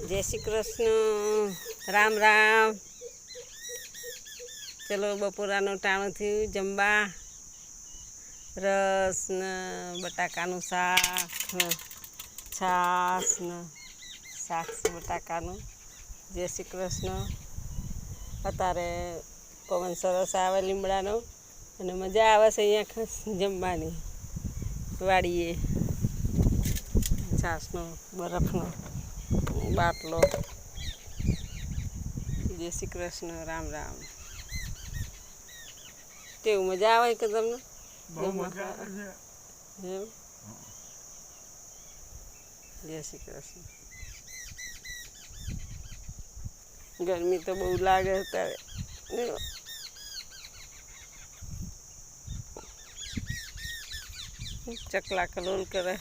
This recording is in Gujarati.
જય શ્રી કૃષ્ણ, રામ રામ. ચલો બપોરાનું ટાણું થયું, જમવા રસ ને બટાકાનું શાક ને છાશ ને શાક બટાકાનું. જય શ્રી કૃષ્ણ. અત્યારે પવન સરસ આવે લીમડાનો અને મજા આવે છે અહીંયા જમવાની વાડીએ. છાશનો બરફનો બાટલો. જય શ્રી કૃષ્ણ, રામ રામ. કેવું મજા આવે કે તમને? જય શ્રી કૃષ્ણ. ગરમી તો બહુ લાગે અત્યારે. ચકલા કલોલ કરે.